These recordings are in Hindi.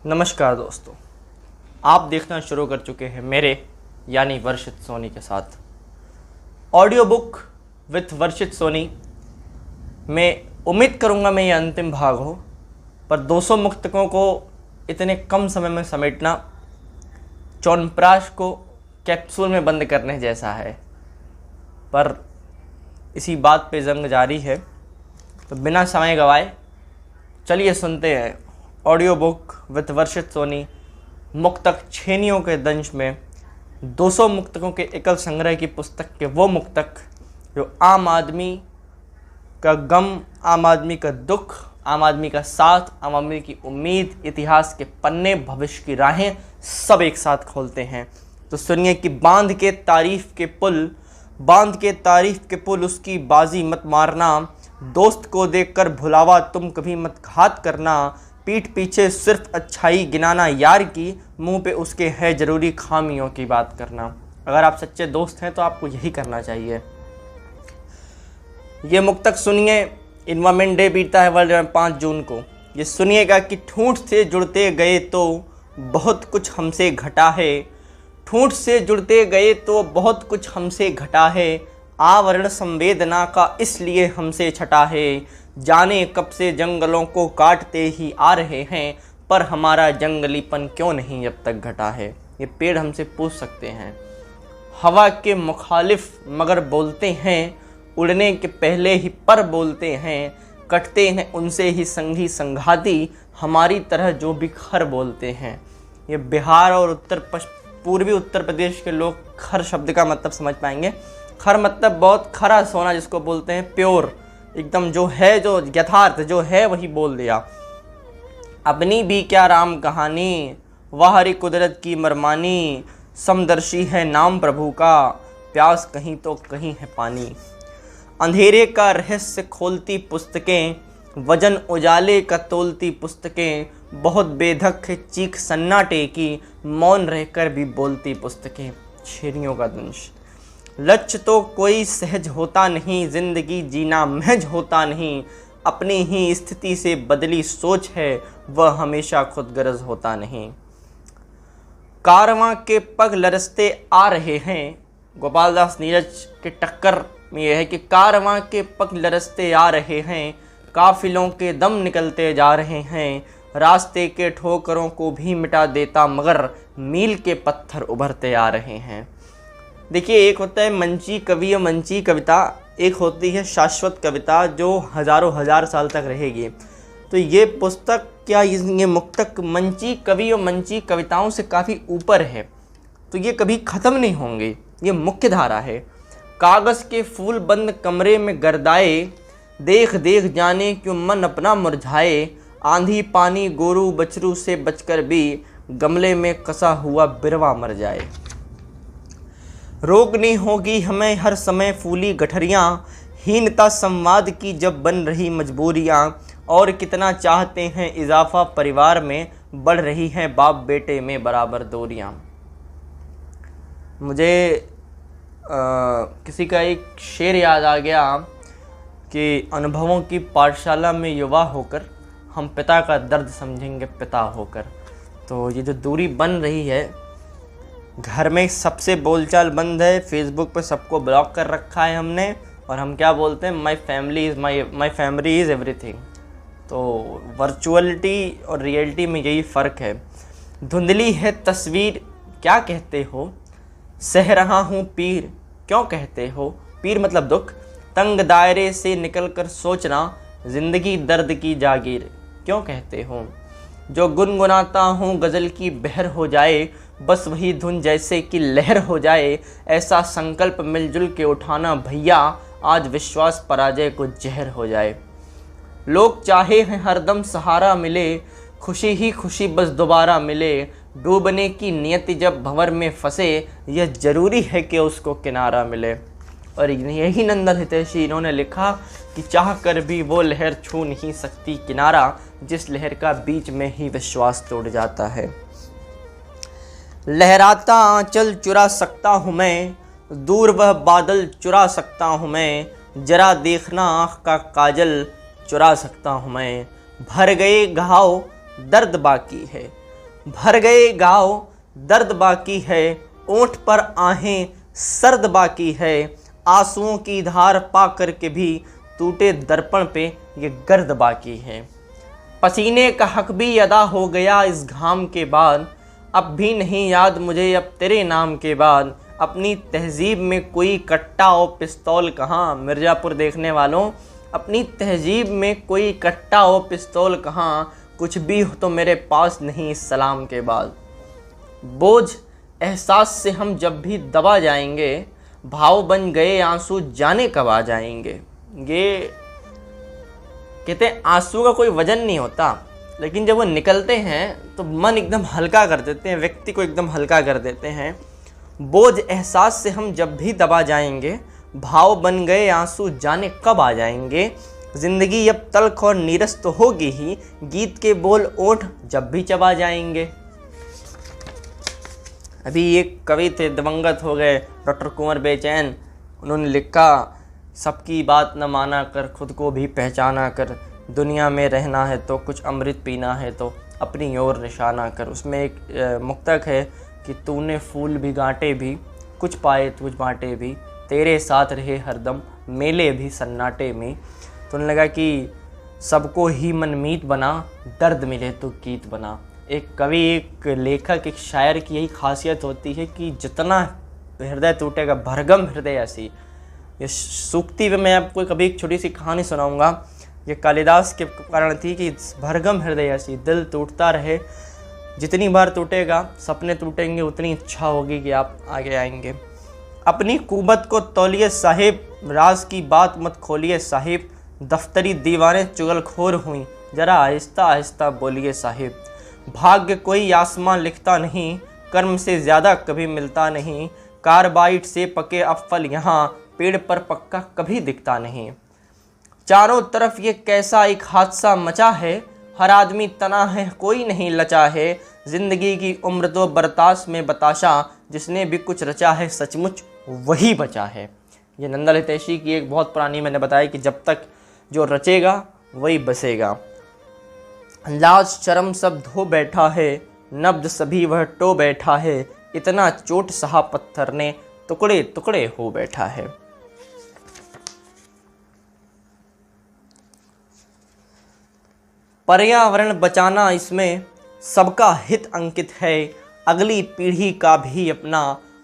नमस्कार दोस्तों, आप देखना शुरू कर चुके हैं मेरे यानी वर्षित सोनी के साथ ऑडियो बुक विथ वर्षित सोनी। मैं उम्मीद करूंगा मैं ये अंतिम भाग हो, पर 200 मुक्तकों को इतने कम समय में समेटना च्यवनप्राश को कैप्सूल में बंद करने जैसा है। पर इसी बात पे जंग जारी है, तो बिना समय गवाए चलिए सुनते हैं ऑडियो बुक विथ वर्षित सोनी मुक्तक छेनियों के दंश में 200 मुक्तकों के एकल संग्रह की पुस्तक के वो मुक्तक जो आम आदमी का गम, आम आदमी का दुख, आम आदमी का साथ, आम आदमी की उम्मीद, इतिहास के पन्ने, भविष्य की राहें सब एक साथ खोलते हैं। तो सुनिए कि बांध के तारीफ के पुल उसकी बाजी मत मारना, दोस्त को देखकर भुलावा तुम कभी मत घात करना, पीठ पीछे सिर्फ अच्छाई गिनाना यार की, मुंह पे उसके है ज़रूरी खामियों की बात करना। अगर आप सच्चे दोस्त हैं तो आपको यही करना चाहिए। ये मुक्तक सुनिए, इन्वायरमेंट डे बीता है वर्ल्ड में 5 जून को। ये सुनिएगा कि ठूंठ से जुड़ते गए तो बहुत कुछ हमसे घटा है, ठूंठ से जुड़ते गए तो बहुत कुछ हमसे घटा है, आवरण संवेदना का इसलिए हमसे छटा है, जाने कब से जंगलों को काटते ही आ रहे हैं, पर हमारा जंगलीपन क्यों नहीं अब तक घटा है। ये पेड़ हमसे पूछ सकते हैं। हवा के मुखालिफ मगर बोलते हैं, उड़ने के पहले ही पर बोलते हैं, कटते हैं उनसे ही संगी संघाती, हमारी तरह जो भी खर बोलते हैं। ये बिहार और पूर्वी उत्तर प्रदेश के लोग खर शब्द का मतलब समझ पाएंगे। खर मतलब बहुत खरा सोना, जिसको बोलते हैं प्योर, एकदम जो है, जो यथार्थ जो है वही बोल दिया। अपनी भी क्या राम कहानी, वह हरी कुदरत की मरमानी, समदर्शी है नाम प्रभु का, प्यास कहीं तो कहीं है पानी। अंधेरे का रहस्य खोलती पुस्तकें, वजन उजाले का तोलती पुस्तकें, बहुत बेधक है चीख सन्नाटे की, मौन रहकर भी बोलती पुस्तकें। छेरियों का दंश। लक्ष्य तो कोई सहज होता नहीं, जिंदगी जीना महज होता नहीं, अपनी ही स्थिति से बदली सोच है, वह हमेशा खुदगर्ज होता नहीं। कारवां के पग लरसते आ रहे हैं, गोपाल दास नीरज के टक्कर में यह है कि कारवां के पग लरसते आ रहे हैं, काफिलों के दम निकलते जा रहे हैं, रास्ते के ठोकरों को भी मिटा देता मगर मील के पत्थर उभरते आ रहे हैं। देखिए, एक होता है मंची कवि और मंची कविता, एक होती है शाश्वत कविता जो हजारों हजार साल तक रहेगी। तो ये पुस्तक, क्या ये मुक्तक मंची कवि और मंची कविताओं से काफ़ी ऊपर है, तो ये कभी ख़त्म नहीं होंगे, ये मुख्य धारा है। कागज़ के फूल बंद कमरे में गर्दाए, देख देख जाने क्यों मन अपना मुरझाए, आंधी पानी गोरू बछरू से बचकर भी, गमले में कसा हुआ बिरवा मर जाए। रोकनी होगी हमें हर समय फूली गठरियाँ, हीनता संवाद की जब बन रही मजबूरियाँ, और कितना चाहते हैं इजाफा परिवार में, बढ़ रही हैं बाप बेटे में बराबर दूरियाँ। मुझे किसी का एक शेर याद आ गया कि अनुभवों की पाठशाला में युवा होकर हम पिता का दर्द समझेंगे पिता होकर। तो ये जो दूरी बन रही है, घर में सबसे बोलचाल बंद है, फेसबुक पे सबको ब्लॉक कर रखा है हमने, और हम क्या बोलते हैं, माई फैमिली इज़ एवरीथिंग। तो वर्चुअलिटी और रियलिटी में यही फ़र्क है। धुंधली है तस्वीर क्या कहते हो, सह रहा हूँ पीर क्यों कहते हो, पीर मतलब दुख, तंग दायरे से निकल कर सोचना, ज़िंदगी दर्द की जागीर क्यों कहते हो, जो गुनगुनाता हूँ गज़ल की बहर हो जाए, बस वही धुन जैसे कि लहर हो जाए, ऐसा संकल्प मिलजुल के उठाना भैया, आज विश्वास पराजय को जहर हो जाए। लोग चाहे हैं हरदम सहारा मिले, खुशी ही खुशी बस दोबारा मिले, डूबने की नियति जब भंवर में फंसे, यह ज़रूरी है कि उसको किनारा मिले। और यही नंदन हितैषी, इन्होंने लिखा कि चाह कर भी वो लहर छू नहीं सकती किनारा, जिस लहर का बीच में ही विश्वास तोड़ जाता है। लहराता आंचल चुरा सकता हूँ मैं, दूर वह बादल चुरा सकता हूँ मैं, जरा देखना आँख का काजल चुरा सकता हूँ मैं, भर गए घाव दर्द बाकी है, भर गए गाँव दर्द बाकी है, ओंठ पर आहें सर्द बाकी है, आंसुओं की धार पा कर के भी टूटे दर्पण पे ये गर्द बाकी है। पसीने का हक भी अदा हो गया इस घाम के बाद, अब भी नहीं याद मुझे अब तेरे नाम के बाद। अपनी तहजीब में कोई कट्टा और पिस्तौल कहाँ, मिर्ज़ापुर देखने वालों, अपनी तहजीब में कोई कट्टा और पिस्तौल कहाँ, कुछ भी हो तो मेरे पास नहीं इस सलाम के बाद। बोझ एहसास से हम जब भी दबा जाएंगे, भाव बन गए आंसू जाने कब आ जाएंगे। ये कहते हैं आंसू का कोई वजन नहीं होता, लेकिन जब वो निकलते हैं तो मन एकदम हल्का कर देते हैं, व्यक्ति को एकदम हल्का कर देते हैं। बोझ एहसास से हम जब भी दबा जाएंगे, भाव बन गए आंसू जाने कब आ जाएंगे। ज़िंदगी अब तल्ख और नीरस तो होगी ही, गीत के बोल ओठ जब भी चबा जाएंगे। अभी एक कवि थे, दिवंगत हो गए, डॉक्टर कुंवर बेचैन, उन्होंने लिखा, सबकी बात न माना कर, खुद को भी पहचाना कर, दुनिया में रहना है तो कुछ अमृत पीना है तो अपनी ओर निशाना कर। उसमें एक मुक्तक है कि तूने फूल भी गांटे भी, कुछ पाए तुझ बांटे भी, तेरे साथ रहे हरदम मेले भी सन्नाटे में। तो उन्हें लगा कि सबको ही मनमीत बना, दर्द मिले तो गीत बना। एक कवि, एक लेखक, एक शायर की यही खासियत होती है कि जितना हृदय टूटेगा, भरगम हृदय ऐसी। ये सूक्ति में मैं आपको कभी एक छोटी सी कहानी सुनाऊंगा। ये कालिदास के कारण थी कि भरगम हृदय ऐसी, दिल टूटता रहे, जितनी बार टूटेगा, सपने टूटेंगे, उतनी इच्छा होगी कि आप आगे आएंगे। अपनी कुबत को तौलिए साहिब, राज की बात मत खोलिए साहिब, दफ्तरी दीवारें चुगलखोर हुई, जरा आहिस्ता आहिस्ता बोलिए साहिब। भाग्य कोई आसमां लिखता नहीं, कर्म से ज़्यादा कभी मिलता नहीं, कार्बाइड से पके अफल यहाँ, पेड़ पर पक्का कभी दिखता नहीं। चारों तरफ ये कैसा एक हादसा मचा है, हर आदमी तना है कोई नहीं लचा है, जिंदगी की उम्र तो बर्ताश में बताशा, जिसने भी कुछ रचा है सचमुच वही बचा है। ये नंदा हितैषी की एक बहुत पुरानी, मैंने बताया कि जब तक जो रचेगा वही बसेगा। लाज शर्म सब धो बैठा है, नब्ज सभी वह टो बैठा है, इतना चोट सहा पत्थर ने टुकड़े टुकड़े हो बैठा है। पर्यावरण बचाना इसमें सबका हित अंकित है, अगली पीढ़ी का भी अपना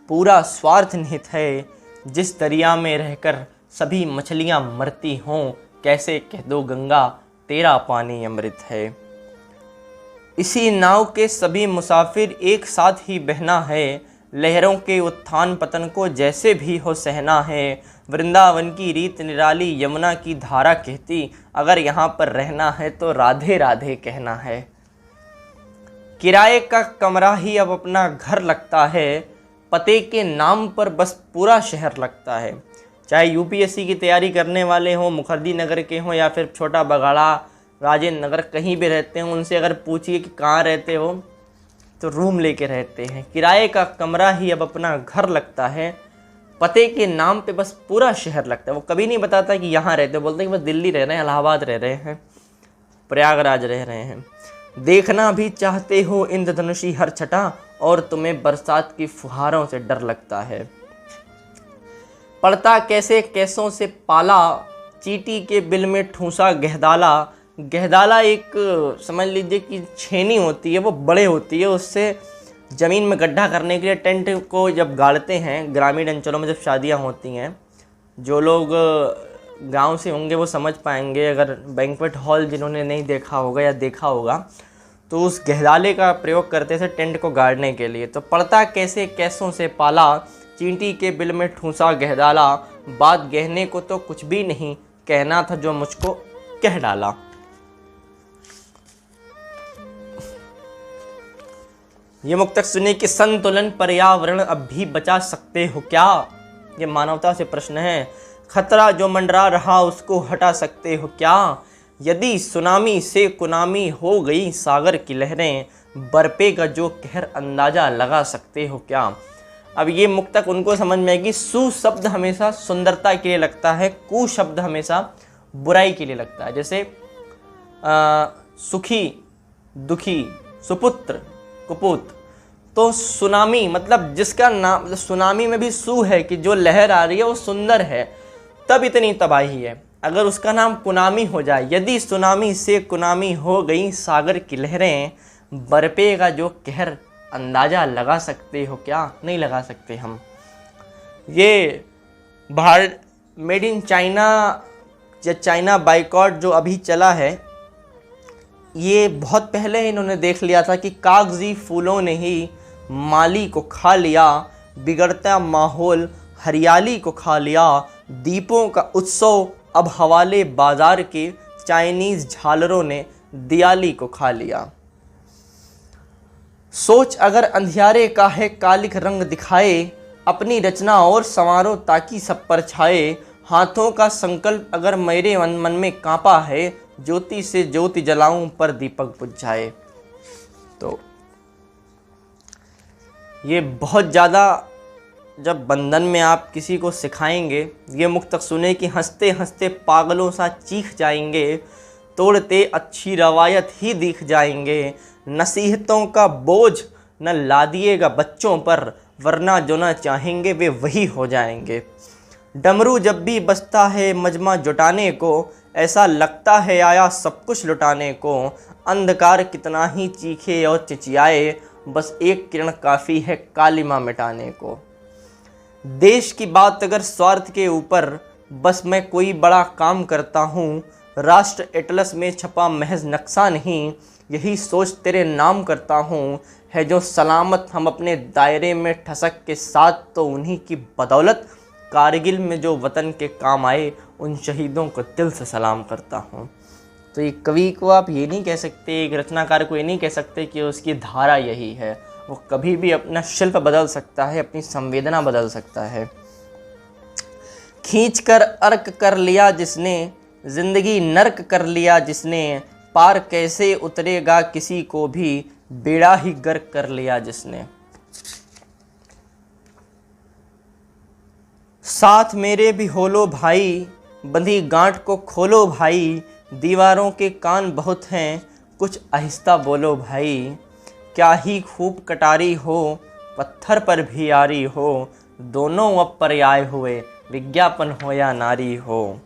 पूरा स्वार्थ निहित है। जिस दरिया में रहकर सभी मछलियां मरती हों, कैसे कह दो गंगा तेरा पानी अमृत है। इसी नाव के सभी मुसाफिर एक साथ ही बहना है, लहरों के उत्थान पतन को जैसे भी हो सहना है। वृंदावन की रीत निराली यमुना की धारा कहती, अगर यहाँ पर रहना है तो राधे राधे कहना है। किराए का कमरा ही अब अपना घर लगता है, पते के नाम पर बस पूरा शहर लगता है। चाहे यूपीएससी की तैयारी करने वाले हों, मुखर्जी नगर के हों, या फिर छोटा बगाड़ा, राजेंद्र नगर, कहीं भी रहते हों, उनसे अगर पूछिए कि कहाँ रहते हो तो रूम लेके रहते हैं। किराए का कमरा ही अब अपना घर लगता है, पते के नाम पे बस पूरा शहर लगता है। वो कभी नहीं बताता कि यहाँ रहते, बोलते कि बस दिल्ली रह रहे हैं, इलाहाबाद रह रहे हैं, प्रयागराज रह रहे हैं। देखना भी चाहते हो इंद्रधनुषी हर छटा, और तुम्हें बरसात की फुहारों से डर लगता है। पड़ता कैसे कैसों से पाला, चींटी के बिल में ठूंसा गहदाला। गहदाला एक समझ लीजिए कि छेनी होती है, वो बड़े होती है, उससे ज़मीन में गड्ढा करने के लिए टेंट को जब गाड़ते हैं। ग्रामीण अंचलों में जब शादियां होती हैं, जो लोग गांव से होंगे वो समझ पाएंगे, अगर बैंक्वेट हॉल जिन्होंने नहीं देखा होगा या देखा होगा तो उस गहदाले का प्रयोग करते थे टेंट को गाड़ने के लिए। तो पड़ता कैसे कैसों से पाला, चींटी के बिल में ठूंसा गहदाला। बात गहने को तो कुछ भी नहीं, कहना था जो मुझको कह डाला। ये मुक्तक सुनिए कि संतुलन पर्यावरण अब भी बचा सकते हो क्या। ये मानवता से प्रश्न है। खतरा जो मंडरा रहा उसको हटा सकते हो क्या। यदि सुनामी से कुनामी हो गई सागर की लहरें, बरपे का जो कहर अंदाजा लगा सकते हो क्या। अब ये मुक्तक उनको समझ में आएगी। सु शब्द हमेशा सुंदरता के लिए लगता है, कु शब्द हमेशा बुराई के लिए लगता है। जैसे सुखी, दुखी, सुपुत्र, कुपूत। तो सुनामी मतलब जिसका नाम, मतलब सुनामी में भी सू है कि जो लहर आ रही है वो सुंदर है, तब इतनी तबाही है। अगर उसका नाम कुनामी हो जाए, यदि सुनामी से कुनामी हो गई सागर की लहरें, बरपेगा जो कहर अंदाज़ा लगा सकते हो क्या? नहीं लगा सकते हम। ये भारत मेड इन चाइना या चाइना बाइकॉट जो अभी चला है, ये बहुत पहले ही इन्होंने देख लिया था कि कागजी फूलों ने ही माली को खा लिया, बिगड़ता माहौल हरियाली को खा लिया, दीपों का उत्सव अब हवाले बाजार के चाइनीज़ झालरों ने दिवाली को खा लिया। सोच अगर अंधियारे का है कालिक रंग दिखाए, अपनी रचना और संवारो ताकि सब पर छाए, हाथों का संकल्प अगर मेरे मन में कांपा है, ज्योति से ज्योति जलाऊं पर दीपक बुझ जाए। तो ये बहुत ज़्यादा, जब बंधन में आप किसी को सिखाएंगे ये मुक्तक सुने कि हंसते हंसते पागलों सा चीख जाएंगे, तोड़ते अच्छी रवायत ही दिख जाएंगे, नसीहतों का बोझ न लादिएगा बच्चों पर, वरना जो ना चाहेंगे वे वही हो जाएंगे। डमरू जब भी बजता है मजमा जुटाने को, ऐसा लगता है आया सब कुछ लुटाने को, अंधकार कितना ही चीखे और चिचियाए, बस एक किरण काफ़ी है कालिमा मिटाने को। देश की बात अगर स्वार्थ के ऊपर, बस मैं कोई बड़ा काम करता हूँ, राष्ट्र एटलस में छपा महज नक्शा नहीं, यही सोच तेरे नाम करता हूँ, है जो सलामत हम अपने दायरे में ठसक के साथ, तो उन्हीं की बदौलत कारगिल में जो वतन के काम आए, उन शहीदों को दिल से सलाम करता हूँ। तो एक कवि को आप ये नहीं कह सकते, एक रचनाकार को ये नहीं कह सकते कि उसकी धारा यही है। वो कभी भी अपना शिल्प बदल सकता है, अपनी संवेदना बदल सकता है। खींच कर अर्क कर लिया जिसने, जिंदगी नर्क कर लिया जिसने, पार कैसे उतरेगा किसी को भी, बेड़ा ही गर्क कर लिया जिसने। साथ मेरे भी हो लो भाई, बंधी गांठ को खोलो भाई, दीवारों के कान बहुत हैं, कुछ आहिस्ता बोलो भाई, क्या ही खूब कटारी हो, पत्थर पर भी यारी हो, दोनों अब पर्याय हुए, विज्ञापन हो या नारी हो।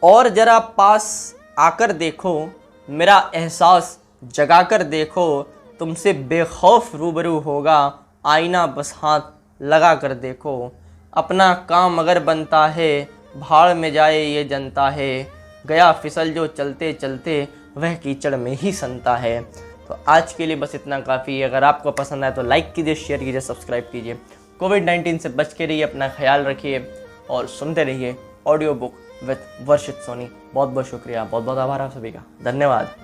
और जरा पास आकर देखो, मेरा एहसास जगा कर देखो, तुमसे बेखौफ रूबरू होगा, आईना बस हाथ लगा कर देखो। अपना काम अगर बनता है, भाड़ में जाए ये जनता है, गया फिसल जो चलते चलते, वह कीचड़ में ही सनता है। तो आज के लिए बस इतना काफ़ी है। अगर आपको पसंद आए तो लाइक कीजिए, शेयर कीजिए, सब्सक्राइब कीजिए। कोविड-19 से बच के रहिए, अपना ख्याल रखिए और सुनते रहिए ऑडियो बुक विद वर्षित सोनी। बहुत बहुत शुक्रिया, बहुत बहुत आभार आप सभी का, धन्यवाद।